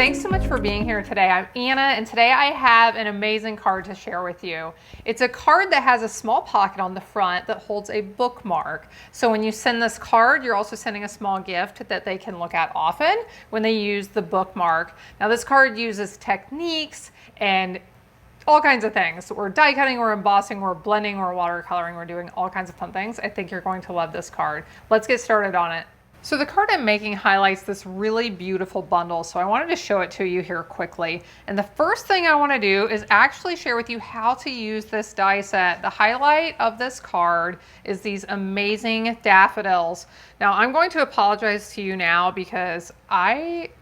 Thanks so much for being here today. I'm Anna, and today I have an amazing card to share with you. It's a card that has a small pocket on the front that holds a bookmark. So when you send this card, you're also sending a small gift that they can look at often when they use the bookmark. Now this card uses techniques and all kinds of things. We're die cutting, we're embossing, we're blending, we're watercoloring, we're doing all kinds of fun things. I think you're going to love this card. Let's get started on it. So the card I'm making highlights this really beautiful bundle, so I wanted to show it to you here quickly. And the first thing I want to do is actually share with you how to use this die set. The highlight of this card is these amazing daffodils. Now I'm going to apologize to you now because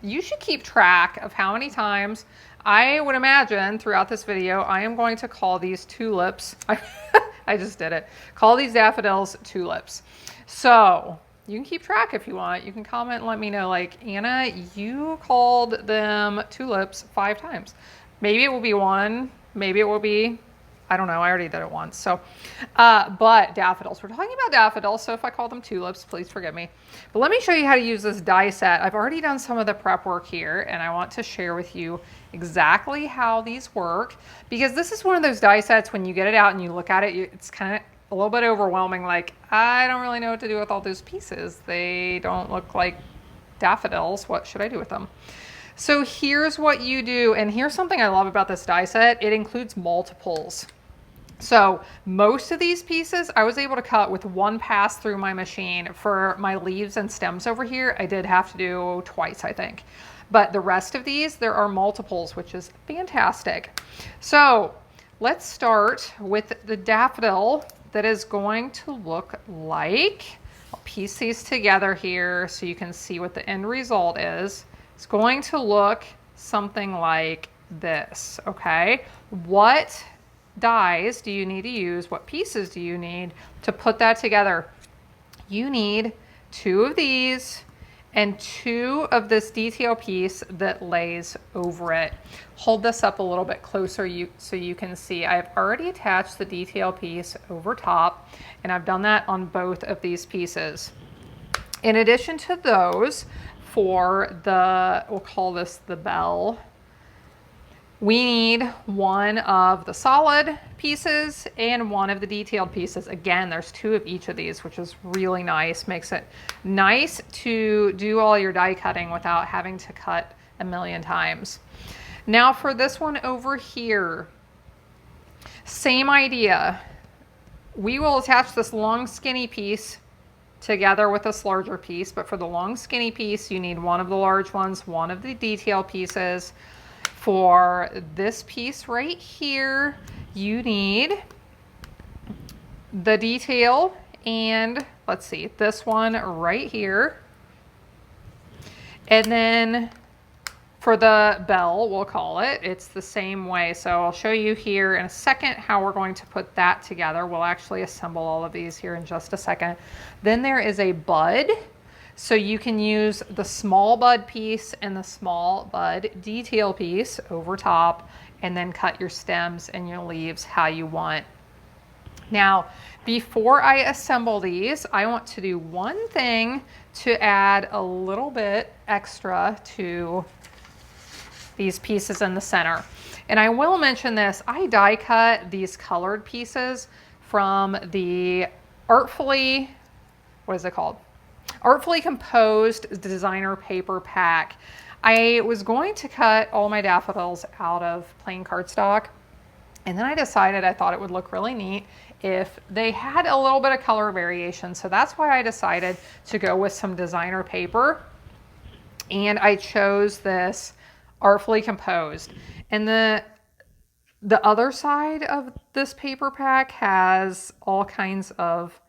you should keep track of how many times I would imagine throughout this video I am going to call these tulips. I just did it. Call these daffodils tulips. So you can keep track if you want. You can comment and let me know, like, Anna, you called them tulips 5 times. Maybe it will be 1. Maybe it will be, I don't know. I already did it once. So, but daffodils. We're talking about daffodils, so if I call them tulips, please forgive me. But let me show you how to use this die set. I've already done some of the prep work here, and I want to share with you exactly how these work, because this is one of those die sets, when you get it out and you look at it, it's kind of a little bit overwhelming. Like, I don't really know what to do with all those pieces. They don't look like daffodils. What should I do with them? So here's what you do. And here's something I love about this die set. It includes multiples. So most of these pieces I was able to cut with 1 pass through my machine. For my leaves and stems over here, I did have to do twice, I think. But the rest of these, there are multiples, which is fantastic. So let's start with the daffodil that is going to look like, I'll piece these together here so you can see what the end result is. It's going to look something like this, okay? What dies do you need to use? What pieces do you need to put that together? You need 2 of these and 2 of this detail piece that lays over it. Hold this up a little bit closer so you can see. I've already attached the detail piece over top, and I've done that on both of these pieces. In addition to those, for the, we'll call this the bell, we need 1 of the solid pieces and 1 of the detailed pieces. Again, there's 2 of each of these, which is really nice. Makes it nice to do all your die cutting without having to cut a million times. Now for this one over here, same idea. We will attach this long skinny piece together with this larger piece, but for the long skinny piece, you need 1 of the large ones, 1 of the detail pieces. For this piece right here, you need the detail, and let's see, this one right here. And then for the bell, we'll call it, it's the same way. So I'll show you here in a second how we're going to put that together. We'll actually assemble all of these here in just a second. Then there is a bud. So you can use the small bud piece and the small bud detail piece over top, and then cut your stems and your leaves how you want. Now, before I assemble these, I want to do one thing to add a little bit extra to these pieces in the center. And I will mention this, I die cut these colored pieces from the Artfully, what is it called? Artfully Composed Designer Paper Pack. I was going to cut all my daffodils out of plain cardstock, and then I decided I thought it would look really neat if they had a little bit of color variation. So that's why I decided to go with some designer paper, and I chose this Artfully Composed. And the other side of this paper pack has all kinds of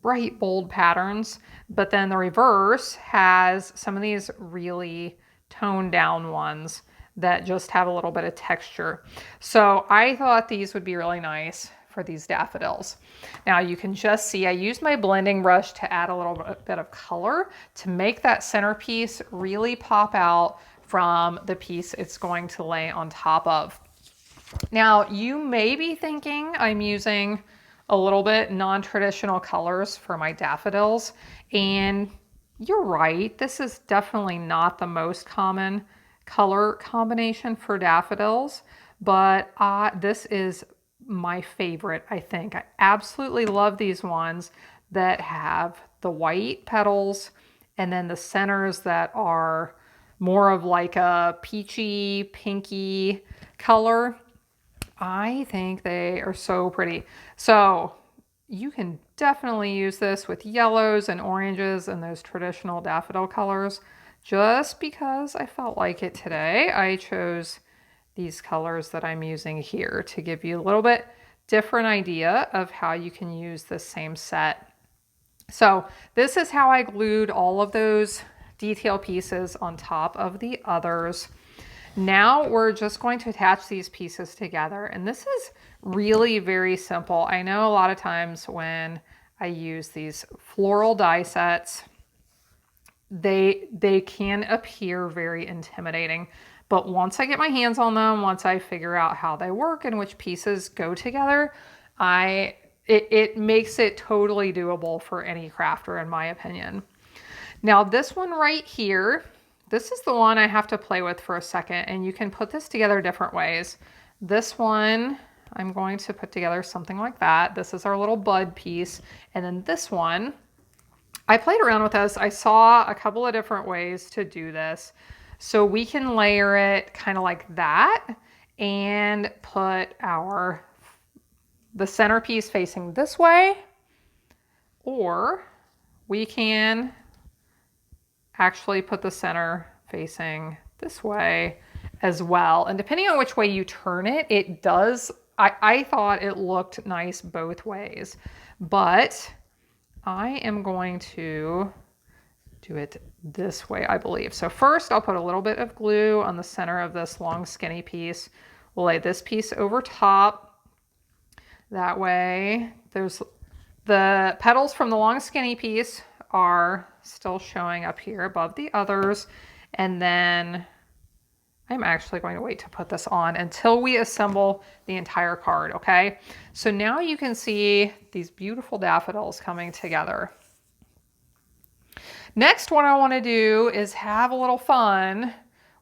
bright, bold patterns, but then the reverse has some of these really toned down ones that just have a little bit of texture. So I thought these would be really nice for these daffodils. Now you can just see I used my blending brush to add a little bit of color to make that centerpiece really pop out from the piece it's going to lay on top of. Now you may be thinking I'm using a little bit non-traditional colors for my daffodils, and you're right, this is definitely not the most common color combination for daffodils, but this is my favorite, I think. I absolutely love these ones that have the white petals and then the centers that are more of like a peachy, pinky color. I think they are so pretty. So you can definitely use this with yellows and oranges and those traditional daffodil colors. Just because I felt like it today, I chose these colors that I'm using here to give you a little bit different idea of how you can use this same set. So this is how I glued all of those detail pieces on top of the others. Now we're just going to attach these pieces together, and this is really very simple. I know a lot of times when I use these floral die sets, they can appear very intimidating, but once I get my hands on them, once I figure out how they work and which pieces go together, it makes it totally doable for any crafter, in my opinion. Now this one right here, this is the one I have to play with for a second, and you can put this together different ways. This one, I'm going to put together something like that. This is our little bud piece. And then this one, I played around with this. I saw a couple of different ways to do this. So we can layer it kind of like that and put the centerpiece facing this way, or we can actually put the center facing this way as well. And depending on which way you turn it, it does, I thought it looked nice both ways, but I am going to do it this way, I believe. So first I'll put a little bit of glue on the center of this long skinny piece. We'll lay this piece over top. That way there's the petals from the long skinny piece are still showing up here above the others. And then I'm actually going to wait to put this on until we assemble the entire card, okay? So now you can see these beautiful daffodils coming together. Next, what I want to do is have a little fun.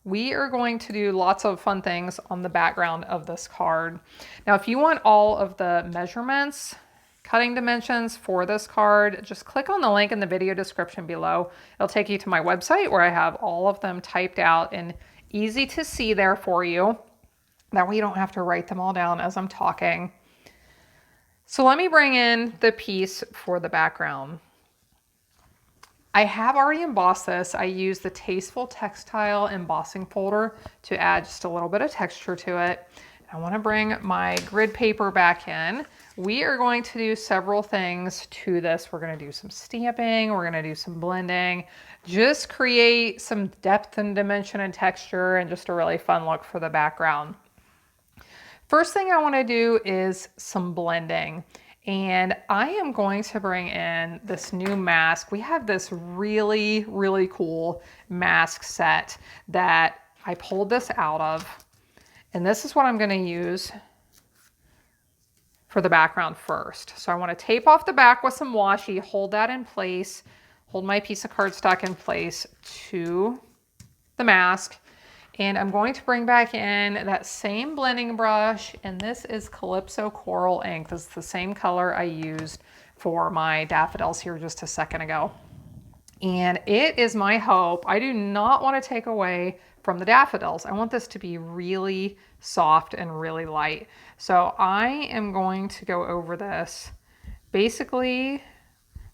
We are going to do lots of fun things on the background of this card. Now, if you want all of the measurements, cutting dimensions for this card, just click on the link in the video description below. It'll take you to my website where I have all of them typed out and easy to see there for you. That way you don't have to write them all down as I'm talking. So let me bring in the piece for the background. I have already embossed this. I use the Tasteful Textile embossing folder to add just a little bit of texture to it. I want to bring my grid paper back in. We are going to do several things to this. We're going to do some stamping. We're going to do some blending. Just create some depth and dimension and texture and just a really fun look for the background. First thing I want to do is some blending. And I am going to bring in this new mask. We have this really, really cool mask set that I pulled this out of. And this is what I'm going to use for the background first. So I want to tape off the back with some washi, hold that in place, hold my piece of cardstock in place to the mask. And I'm going to bring back in that same blending brush, and this is Calypso Coral ink. This is the same color I used for my daffodils here just a second ago. And it is my hope, I do not want to take away from the daffodils. I want this to be really soft and really light. So I am going to go over this basically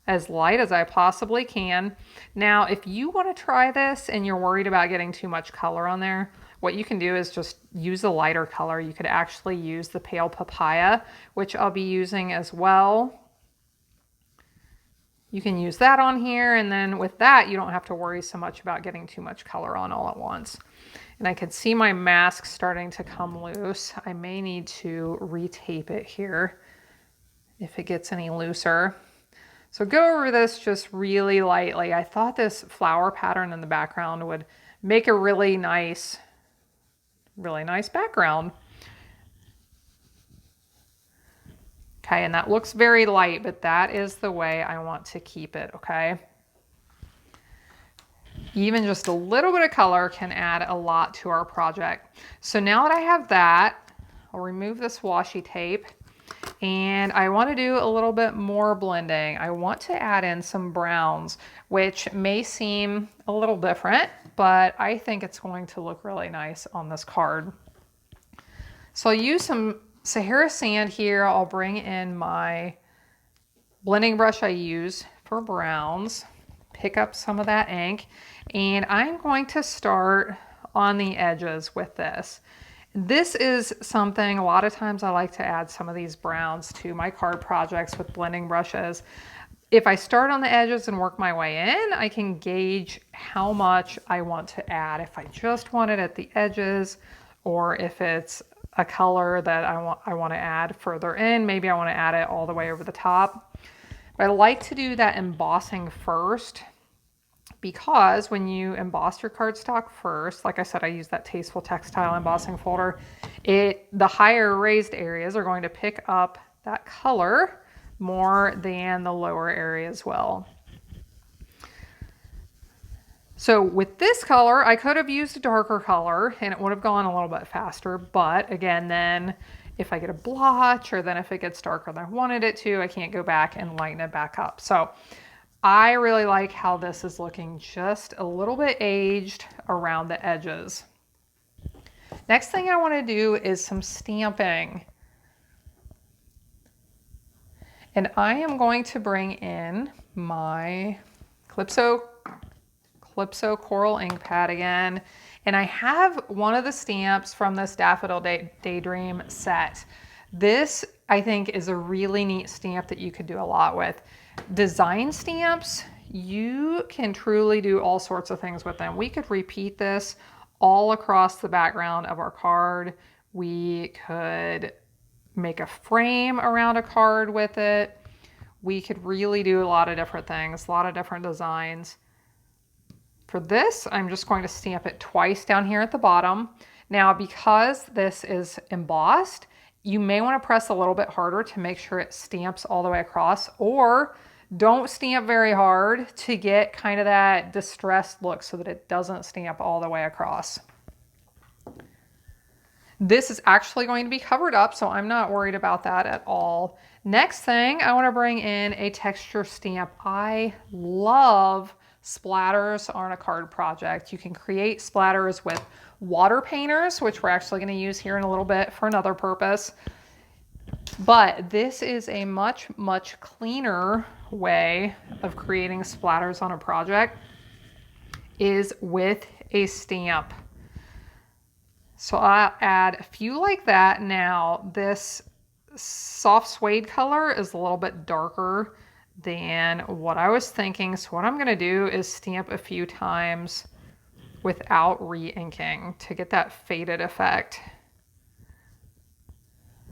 as light as I possibly can. Now, if you want to try this and you're worried about getting too much color on there, what you can do is just use a lighter color. You could actually use the pale papaya, which I'll be using as well. You can use that on here, and then with that, you don't have to worry so much about getting too much color on all at once. And I can see my mask starting to come loose. I may need to retape it here if it gets any looser. So go over this just really lightly. I thought this flower pattern in the background would make a really nice background. Okay, and that looks very light, but that is the way I want to keep it, okay? Even just a little bit of color can add a lot to our project. So now that I have that, I'll remove this washi tape, and I want to do a little bit more blending. I want to add in some browns, which may seem a little different, but I think it's going to look really nice on this card. So I'll use some Sahara sand here. I'll bring in my blending brush I use for browns, pick up some of that ink, and I'm going to start on the edges with this. This is something, a lot of times I like to add some of these browns to my card projects with blending brushes. If I start on the edges and work my way in, I can gauge how much I want to add. If I just want it at the edges, or if it's a color that I want to add further in, maybe I want to add it all the way over the top. But I like to do that embossing first, because when you emboss your cardstock first, like I said, I use that Tasteful Textile embossing folder, the higher raised areas are going to pick up that color more than the lower areas will. So with this color, I could have used a darker color and it would have gone a little bit faster, but again, then if I get a blotch, or then if it gets darker than I wanted it to, I can't go back and lighten it back up. So I really like how this is looking just a little bit aged around the edges. Next thing I want to do is some stamping. And I am going to bring in my Calypso Coral ink pad again. And I have one of the stamps from this Daffodil Daydream set. This, I think, is a really neat stamp that you could do a lot with. Design stamps, you can truly do all sorts of things with them. We could repeat this all across the background of our card. We could make a frame around a card with it. We could really do a lot of different things, a lot of different designs. For this, I'm just going to stamp it twice down here at the bottom. Now, because this is embossed, you may want to press a little bit harder to make sure it stamps all the way across, or don't stamp very hard to get kind of that distressed look so that it doesn't stamp all the way across. This is actually going to be covered up, so I'm not worried about that at all. Next thing, I want to bring in a texture stamp. I love splatters on a card project. You can create splatters with water painters, which we're actually going to use here in a little bit for another purpose. But this is a much, much cleaner way of creating splatters on a project, is with a stamp. So I'll add a few like that. Now, this soft suede color is a little bit darker than what I was thinking. So what I'm going to do is stamp a few times without re-inking to get that faded effect.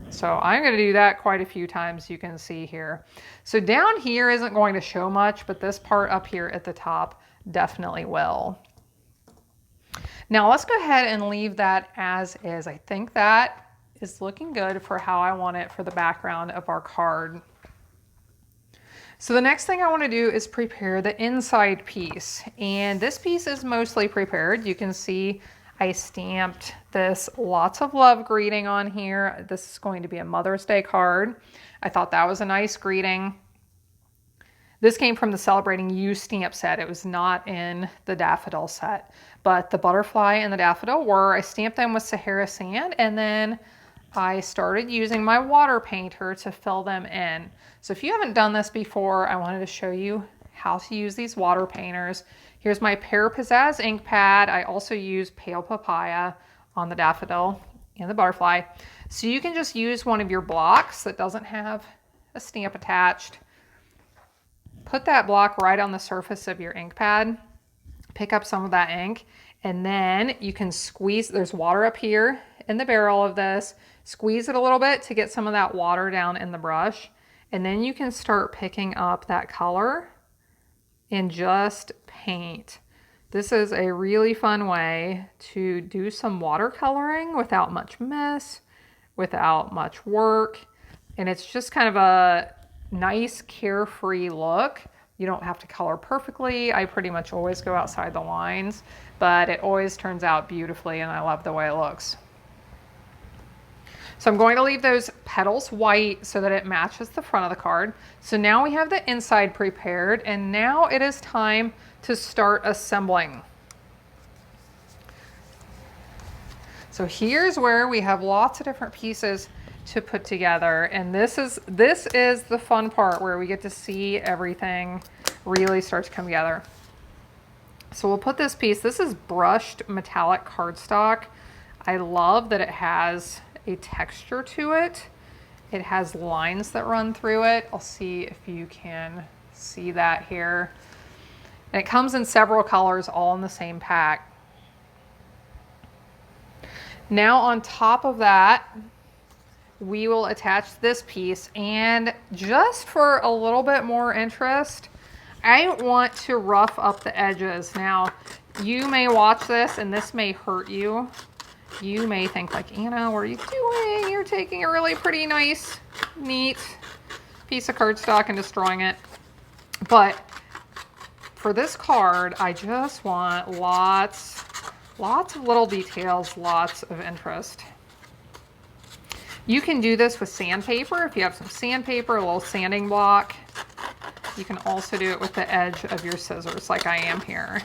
So I'm going to do that quite a few times, you can see here. So down here isn't going to show much, but this part up here at the top definitely will. Now let's go ahead and leave that as is. I think that is looking good for how I want it for the background of our card. So the next thing I want to do is prepare the inside piece. And this piece is mostly prepared. You can see I stamped this lots of love greeting on here. This is going to be a Mother's Day card. I thought that was a nice greeting. This came from the Celebrating You stamp set. It was not in the daffodil set, but the butterfly and the daffodil were. I stamped them with Sahara sand, and then I started using my water painter to fill them in. So if you haven't done this before, I wanted to show you how to use these water painters. Here's my Pear Pizzazz ink pad. I also use Pale Papaya on the daffodil and the butterfly. So you can just use one of your blocks that doesn't have a stamp attached. Put that block right on the surface of your ink pad. Pick up some of that ink, and then you can squeeze. There's water up here in the barrel of this. Squeeze it a little bit to get some of that water down in the brush. And then you can start picking up that color and just paint. This is a really fun way to do some watercoloring without much mess, without much work. And it's just kind of a nice carefree look You don't have to color perfectly. I pretty much always go outside the lines, but it always turns out beautifully and I love the way it looks. So I'm going to leave those petals white so that it matches the front of the card. So now we have the inside prepared, and now it is time to start assembling. So here's where we have lots of different pieces to put together, and this is the fun part where we get to see everything really start to come together. So we'll put this piece, this is brushed metallic cardstock. I love that it has a texture to it. It has lines that run through it. I'll see if you can see that here. And it comes in several colors, all in the same pack. Now on top of that, we will attach this piece, and just for a little bit more interest, I want to rough up the edges. Now, you may watch this and this may hurt you. You may think like, Anna, what are you doing? You're taking a really pretty, nice, neat piece of cardstock and destroying it. But for this card, I just want lots of little details, lots of interest. You can do this with sandpaper. If you have some sandpaper, a little sanding block. You can also do it with the edge of your scissors like I am here.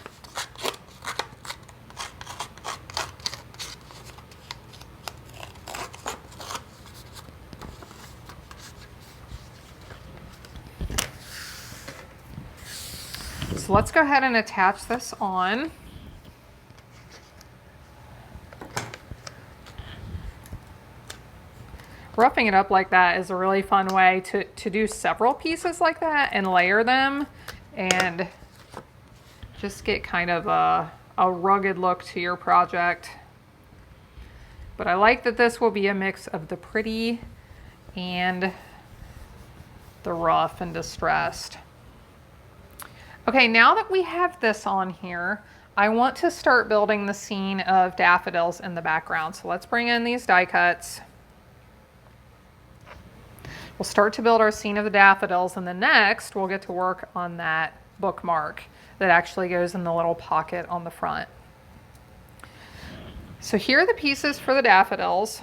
So let's go ahead and attach this on. Roughing it up like that is a really fun way to do several pieces like that and layer them and just get kind of a rugged look to your project. But I like that this will be a mix of the pretty and the rough and distressed. Okay, now that we have this on here, I want to start building the scene of daffodils in the background. So let's bring in these die cuts. We'll start to build our scene of the daffodils, and then next we'll get to work on that bookmark that actually goes in the little pocket on the front. So here are the pieces for the daffodils.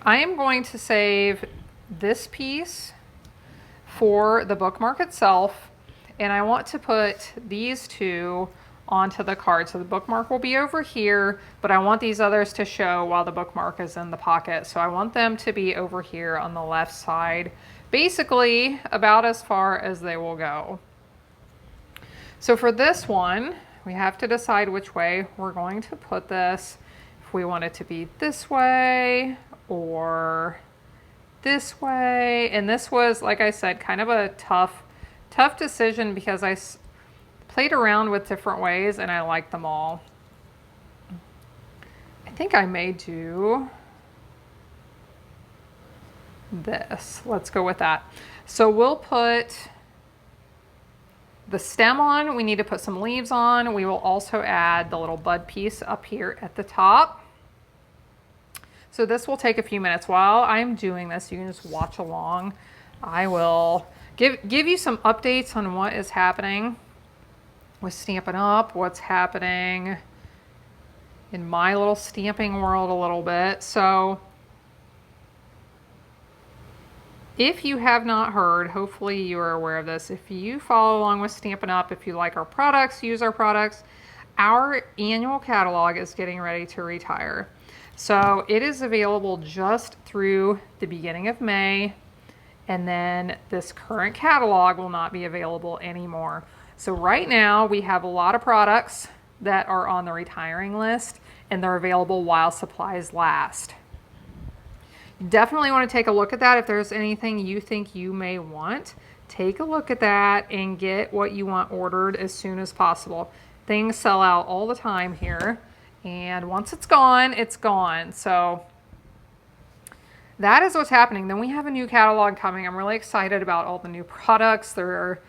I am going to save this piece for the bookmark itself, and I want to put these two onto the card. So the bookmark will be over here, but I want these others to show while the bookmark is in the pocket. So I want them to be over here on the left side, basically about as far as they will go. So for this one, we have to decide which way we're going to put this. If we want it to be this way or this way. And this was, like I said, kind of a tough decision because I played around with different ways and I like them all. I think I may do this. Let's go with that. So we'll put the stem on. We need to put some leaves on. We will also add the little bud piece up here at the top. So this will take a few minutes. While I'm doing this, you can just watch along. I will give you some updates on what is happening with Stampin' Up, what's happening in my little stamping world a little bit. So if you have not heard, hopefully you are aware of this. If you follow along with Stampin' Up, if you like our products, use our products, our annual catalog is getting ready to retire. So it is available just through the beginning of May, and then this current catalog will not be available anymore. So right now we have a lot of products that are on the retiring list, and they're available while supplies last. You definitely want to take a look at that. If there's anything you think you may want, take a look at that and get what you want ordered as soon as possible. Things sell out all the time here, and once it's gone, it's gone. So that is what's happening. Then we have a new catalog coming. I'm really excited about all the new products. There are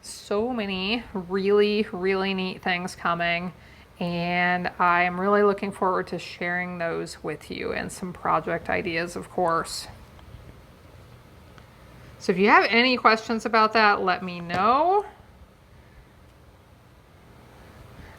so many really, really neat things coming, and I am really looking forward to sharing those with you, and some project ideas, of course. So if you have any questions about that, let me know.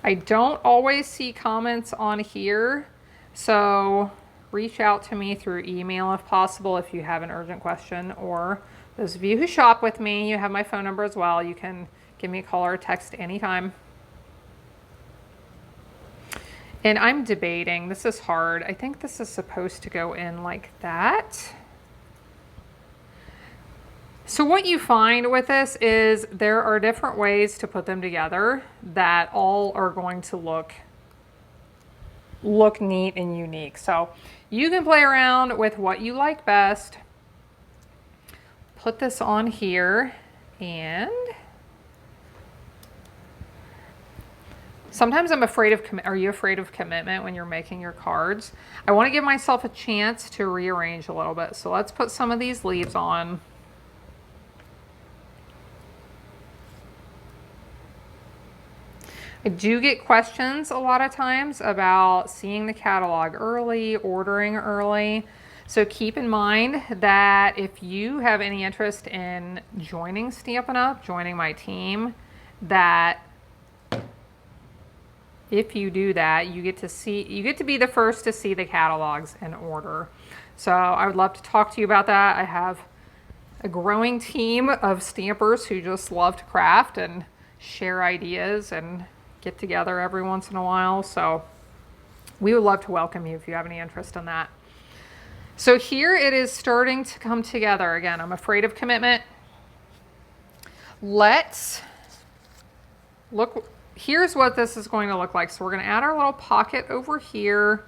I don't always see comments on here, so reach out to me through email if possible if you have an urgent question, or those of you who shop with me, you have my phone number as well. You can give me a call or a text anytime. And I'm debating, this is hard. I think this is supposed to go in like that. So what you find with this is there are different ways to put them together that all are going to look neat and unique. So you can play around with what you like best. Put this on here, and sometimes I'm afraid of, are you afraid of commitment when you're making your cards? I want to give myself a chance to rearrange a little bit. So let's put some of these leaves on. I do get questions a lot of times about seeing the catalog early, ordering early. So keep in mind that if you have any interest in joining Stampin' Up, joining my team, that if you do that, you get to be the first to see the catalogs and order. So I would love to talk to you about that. I have a growing team of stampers who just love to craft and share ideas and get together every once in a while. So we would love to welcome you if you have any interest in that. So here it is starting to come together. Again, I'm afraid of commitment. Let's look. Here's what this is going to look like. So we're going to add our little pocket over here.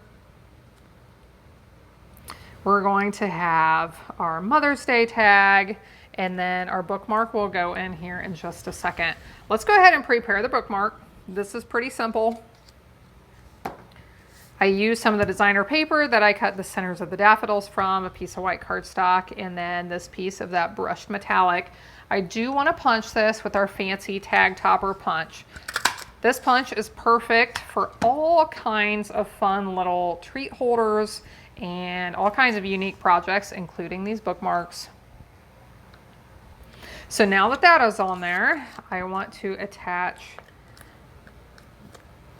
We're going to have our Mother's Day tag, and then our bookmark will go in here in just a second. Let's go ahead and prepare the bookmark. This is pretty simple. I use some of the designer paper that I cut the centers of the daffodils from, a piece of white cardstock, and then this piece of that brushed metallic. I do want to punch this with our fancy tag topper punch. This punch is perfect for all kinds of fun little treat holders and all kinds of unique projects, including these bookmarks. So now that that is on there, I want to attach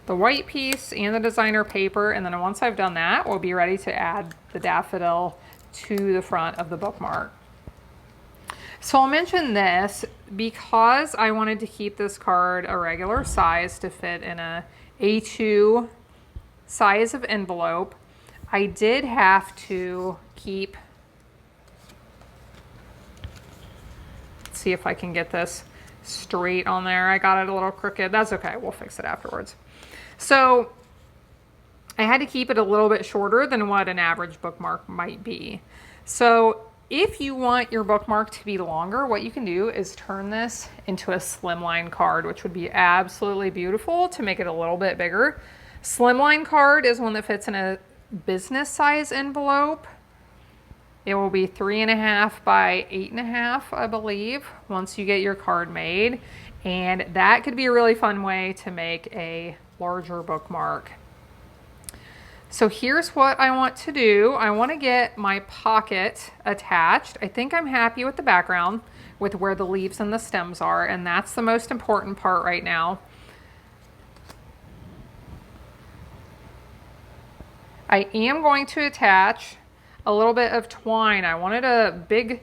the white piece and the designer paper, and then once I've done that, we'll be ready to add the daffodil to the front of the bookmark. So I'll mention this because I wanted to keep this card a regular size to fit in a A2 size of envelope. I did have to keep, let's see if I can get this straight on there. I got it a little crooked. That's okay, we'll fix it afterwards. So I had to keep it a little bit shorter than what an average bookmark might be. So if you want your bookmark to be longer, what you can do is turn this into a slimline card, which would be absolutely beautiful to make it a little bit bigger. Slimline card is one that fits in a business size envelope. It will be 3.5 by 8.5, I believe, once you get your card made. And that could be a really fun way to make a larger bookmark. So here's what I want to do. I want to get my pocket attached. I think I'm happy with the background, with where the leaves and the stems are, and that's the most important part right now. I am going to attach a little bit of twine. I wanted a big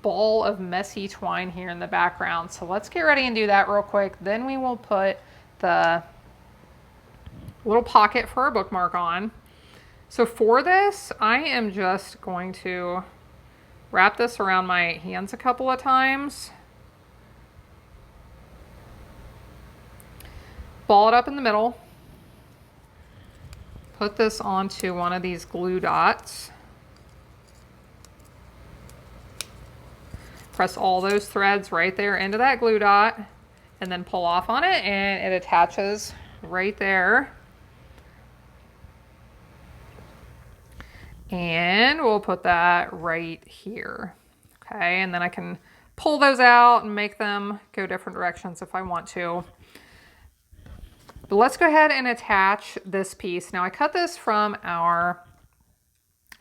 ball of messy twine here in the background. So let's get ready and do that real quick. Then we will put the little pocket for our bookmark on. So for this, I am just going to wrap this around my hands a couple of times. Ball it up in the middle. Put this onto one of these glue dots. Press all those threads right there into that glue dot, and then pull off on it, and it attaches right there. And we'll put that right here. Okay, and then I can pull those out and make them go different directions if I want to. But let's go ahead and attach this piece. Now I cut this from our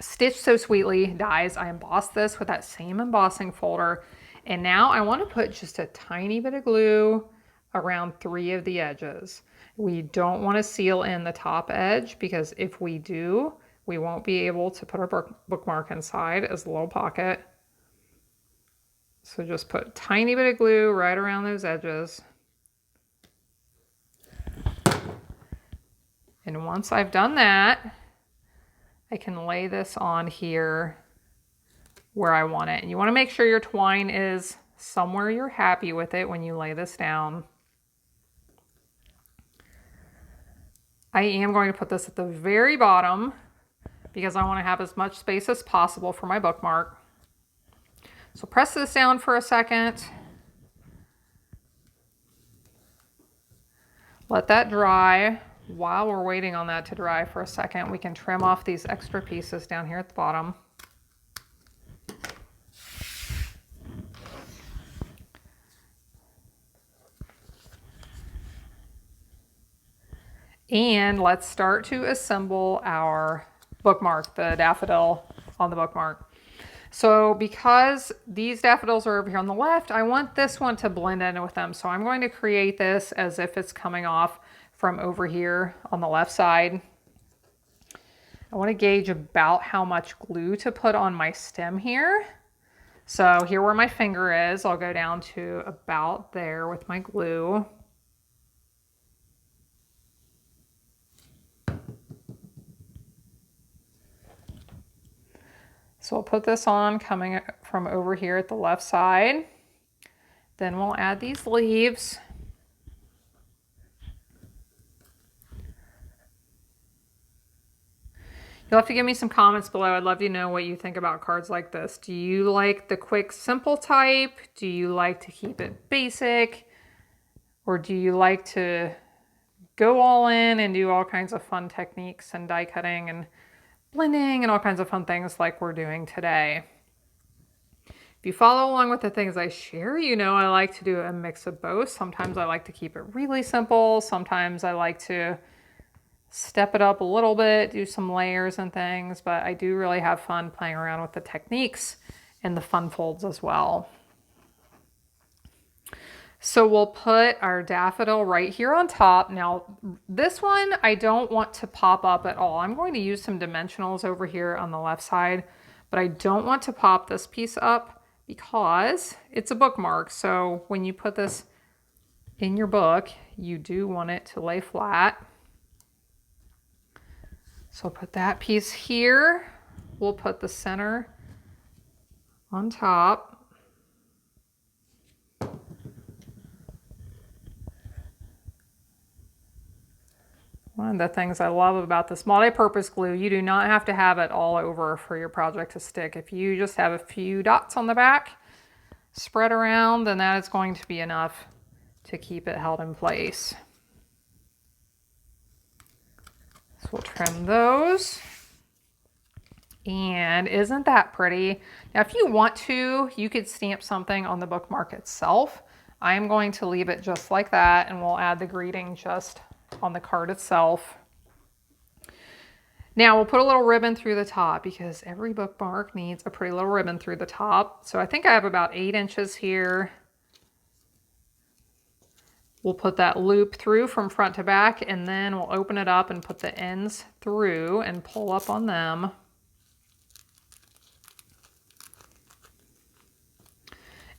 Stitch So Sweetly dies. I embossed this with that same embossing folder. And now I want to put just a tiny bit of glue around 3 of the edges. We don't want to seal in the top edge because if we do, we won't be able to put our bookmark inside as a little pocket. So just put a tiny bit of glue right around those edges. And once I've done that, I can lay this on here where I want it. And you want to make sure your twine is somewhere you're happy with it when you lay this down. I am going to put this at the very bottom because I want to have as much space as possible for my bookmark. So press this down for a second. Let that dry. While we're waiting on that to dry for a second, we can trim off these extra pieces down here at the bottom. And let's start to assemble our bookmark, the daffodil on the bookmark. So because these daffodils are over here on the left, I want this one to blend in with them. So I'm going to create this as if it's coming off from over here on the left side. I want to gauge about how much glue to put on my stem here. So here where my finger is, I'll go down to about there with my glue. So we'll put this on coming from over here at the left side. Then we'll add these leaves. You'll have to give me some comments below. I'd love to know what you think about cards like this. Do you like the quick, simple type? Do you like to keep it basic? Or do you like to go all in and do all kinds of fun techniques and die cutting and blending and all kinds of fun things like we're doing today? If you follow along with the things I share, you know I like to do a mix of both. Sometimes I like to keep it really simple. Sometimes I like to step it up a little bit, do some layers and things, but I do really have fun playing around with the techniques and the fun folds as well. So we'll put our daffodil right here on top. Now this one I don't want to pop up at all. I'm going to use some dimensionals over here on the left side, but I don't want to pop this piece up because it's a bookmark. So when you put this in your book, you do want it to lay flat. So I'll put that piece here. We'll put the center on top. One of the things I love about this multi-purpose glue, you do not have to have it all over for your project to stick. If you just have a few dots on the back spread around, then that is going to be enough to keep it held in place. So we'll trim those. And isn't that pretty? Now, if you want to, you could stamp something on the bookmark itself. I am going to leave it just like that, and we'll add the greeting just on the card itself. Now we'll put a little ribbon through the top because every bookmark needs a pretty little ribbon through the top. So I think I have about 8 inches here. We'll put that loop through from front to back, and then we'll open it up and put the ends through and pull up on them.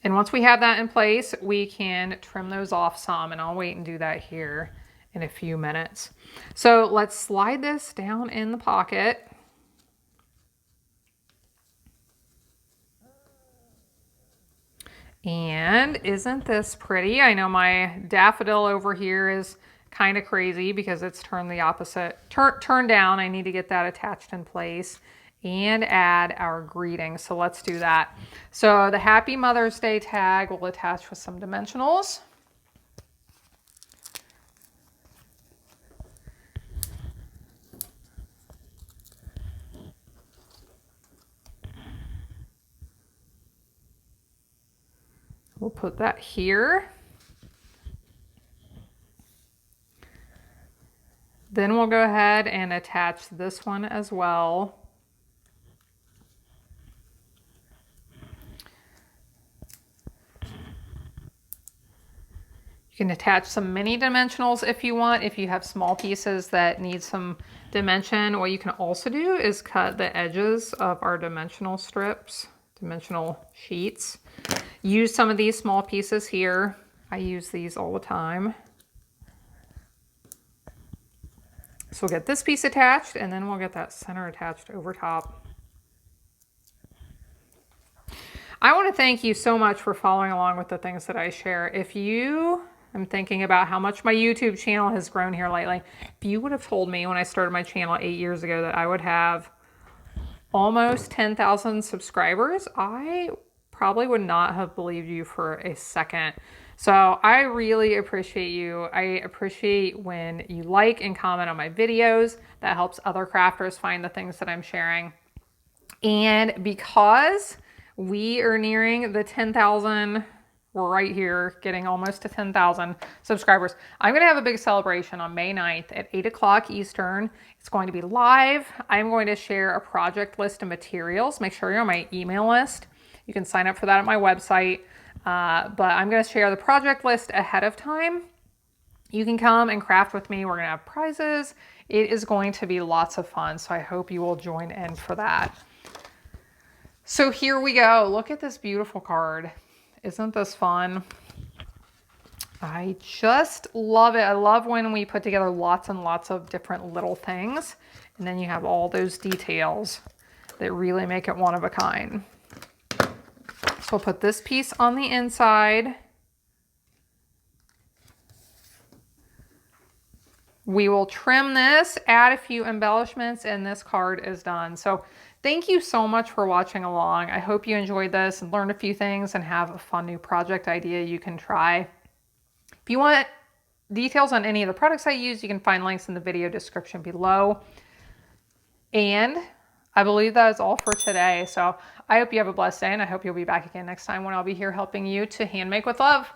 And once we have that in place, we can trim those off some, and I'll wait and do that here in a few minutes. So let's slide this down in the pocket. And isn't this pretty? I know my daffodil over here is kind of crazy because it's turned the opposite, turned down. I need to get that attached in place and add our greeting. So let's do that. So the Happy Mother's Day tag will attach with some dimensionals. We'll put that here. Then we'll go ahead and attach this one as well. You can attach some mini dimensionals if you want. If you have small pieces that need some dimension, what you can also do is cut the edges of our dimensional strips, dimensional sheets. Use some of these small pieces here. I use these all the time. So we'll get this piece attached, and then we'll get that center attached over top. I want to thank you so much for following along with the things that I share. If you, I'm thinking about how much my YouTube channel has grown here lately. If you would have told me when I started my channel 8 years ago that I would have almost 10,000 subscribers, I probably would not have believed you for a second. So I really appreciate you. I appreciate when you like and comment on my videos. That helps other crafters find the things that I'm sharing. And because we are nearing the 10,000, we're right here getting almost to 10,000 subscribers. I'm going to have a big celebration on May 9th at 8 o'clock Eastern. It's going to be live. I'm going to share a project list of materials. Make sure you're on my email list. You can sign up for that at my website. But I'm going to share the project list ahead of time. You can come and craft with me. We're going to have prizes. It is going to be lots of fun. So I hope you will join in for that. So here we go. Look at this beautiful card. Isn't this fun? I just love it. I love when we put together lots and lots of different little things. And then you have all those details that really make it one of a kind. So I'll put this piece on the inside. We will trim this, add a few embellishments, and this card is done. So thank you so much for watching along. I hope you enjoyed this and learned a few things and have a fun new project idea you can try. If you want details on any of the products I use, you can find links in the video description below. And I believe that is all for today. So I hope you have a blessed day, and I hope you'll be back again next time when I'll be here helping you to hand make with love.